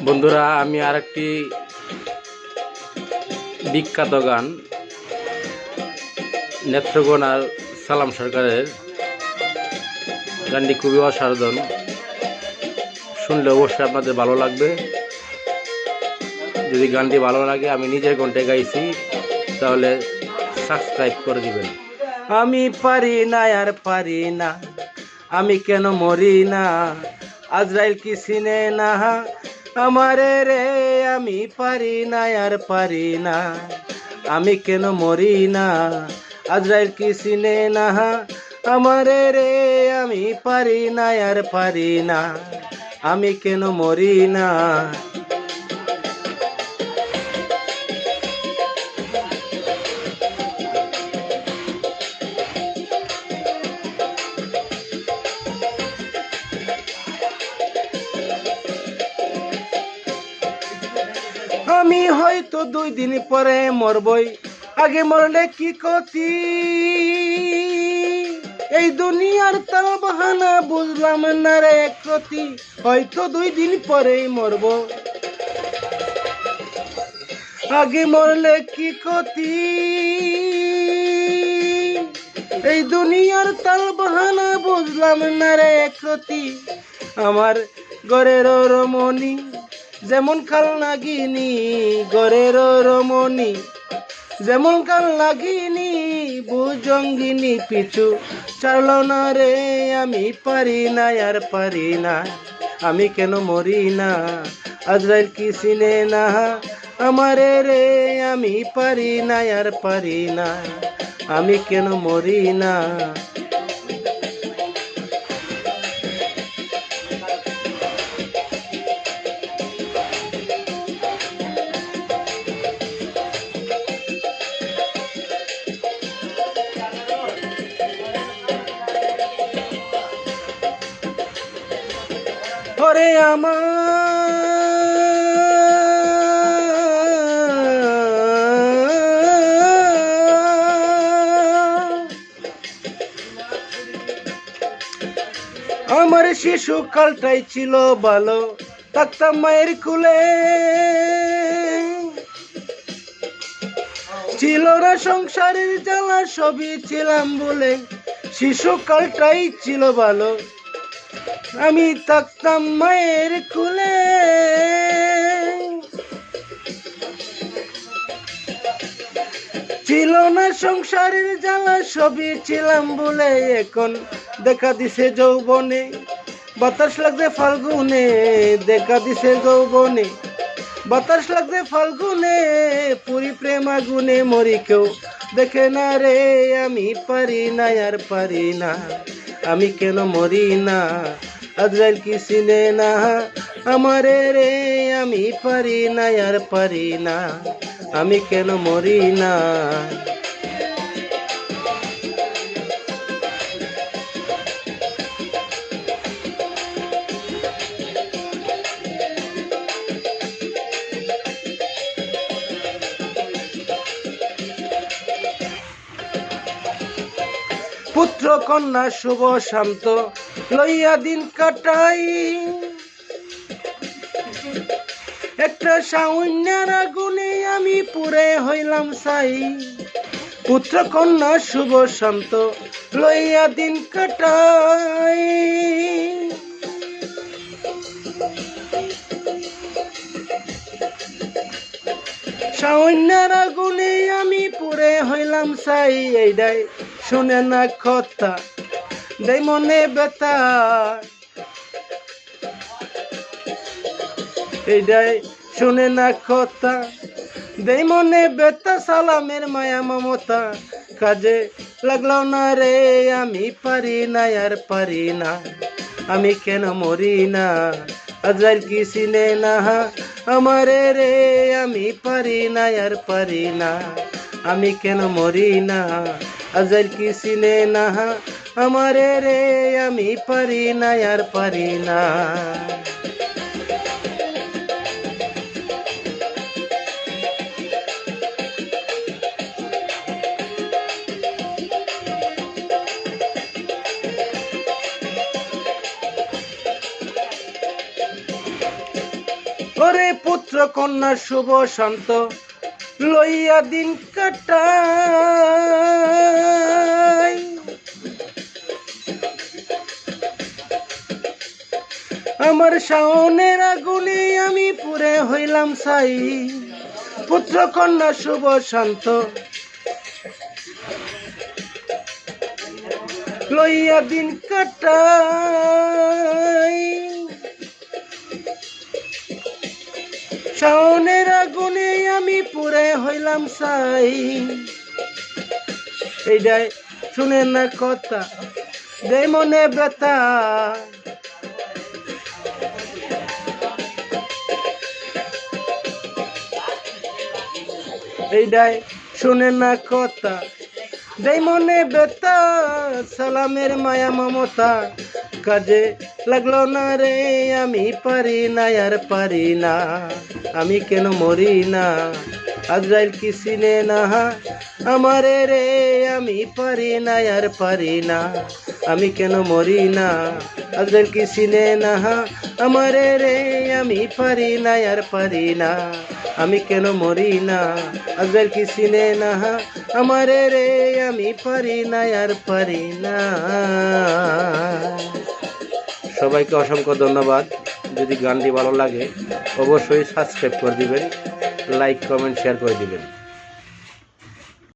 বন্ধুরা, আমি আরেকটি বিখ্যাত গান নেত্রকোনা আর সালাম সরকারের গানটি খুবই অসাধারণ। শুনলে অবশ্যই আপনাদের ভালো লাগবে। যদি গানটি ভালো লাগে, আমি নিজের কণ্ঠে গাইছি, তাহলে সাবস্ক্রাইব করে দিবেন। আমি পারি না আর পারি না, আমি কেন মরি না, আজরাইল কি চিনে না আমারে রে। আমি পারি না আর পারি না, আমি কেন মরি না, আজরাইল কি চিনে না আমারে রে। আমি পারি না আর পারি না, আমি কেন মরি না। আমি হয়তো 2 দিন পরে মরবই, আগে মরলে কি ক্ষতি। এই দুনিয়ার তাল বাহানা বুঝলাম না রে ক্ষতি। হয়তো 2 দিন পরেই মরব, আগে মরলে কি ক্ষতি। এই দুনিয়ার তাল বাহানা বুঝলাম না রে ক্ষতি। আমার ঘরের রমণী যেমন কাল নাগিনী, ঘরের রমণী যেমন কাল নাগিনী, ভুজঙ্গিনী পিছু ছাড়ল না রে। আমি পারি না আর পারি না, আমি কেন মরি না, আজরাইল কি চিনে না আমারে রে। আমি পারি না আর পারি না, আমি কেন মরি না। ওরে আমার শিশুকালটাই ছিল ভালো, থাকতাম মায়ের কুলে, ছিল না সংসারের জ্বালা, সবই ছিলাম বলে। শিশুকালটাই ছিল ভালো, আমি থাকতাম মায়ের কুলে। ছিল না সংসারের জ্বালা, সবই ছিলাম বলে। এখন দেখা দিছে যৌবনে, বাতাস লাগছে ফাল্গুনে, দেখা দিছে যৌবনে, বাতাস লাগছে ফাল্গুনে, পুরি প্রেম আগুনে মরি কেউ দেখে না রে। আমি পারি না আর পারি না, আমি কেন মরি না, আজরাইল কি চিনে না আমারে রে। আমি পারি না আর পারি না, আমি কেন মরি না। পুত্র কন্যা শুভ শান্ত লইয়া দিন কাটাই, একটা সাউন্যার আগুনে আমি পুরে হইলাম ছাই। পুত্র কন্যা শুভ শান্ত লইয়া দিন কাটাই, সাউন্যার আগুনে আমি পুরে হইলাম ছাই। এইটাই শুনে না কথা, দেই মনে ব্যথা, এইটাই শুনে না কথা, দেই মনে ব্যথা। সালামের মায়া মমতা কাজে লাগলো না রে। আমি পারি না আর পারি না, আমি কেন মরি না, আজরাইল কি চিনে না আমারে রে। আমি পারি না আর পারি না, আমি কেন মরি না, আজরাইল কি চিনে না আমারে রে। আমি পারি না আর পারি না। ওরে পুত্র কন্যা শুভ শান্ত লইয়া দিন কাটাই, আমার শাওনের আগুনে আমি পুরে হইলাম ছাই, পুত্র কন্যা শুভ শান্ত লইয়া দিন কাটাই, শাওনের আগুনে আমি পুরে হইলাম ছাই। এইটাই শুনে না কথা দেয় মনে ব্যথা, এইটাই শুনে না কথা দেয় মনে ব্যথা, সালামের মায়া মমতা কাজে লাগলো না রে, আমি পারি না আর পারি না, আমি কেন মরি না, আজরাইল কি চিনে না আমারে রে, আমি পারি না আর পারি না, আমি কেন মরি না, আজরাইল কি চিনে না আমারে রে, আমি পারি না আর পারি না, আমি কেন মরি না, আজরাইল কি চিনে না আমারে রে, আমি পারি না আর পারি না। সবাইকে অসংখ্য ধন্যবাদ। যদি গানটি ভালো লাগে অবশ্যই সাবস্ক্রাইব করে দিবেন, লাইক কমেন্ট শেয়ার করে দিবেন।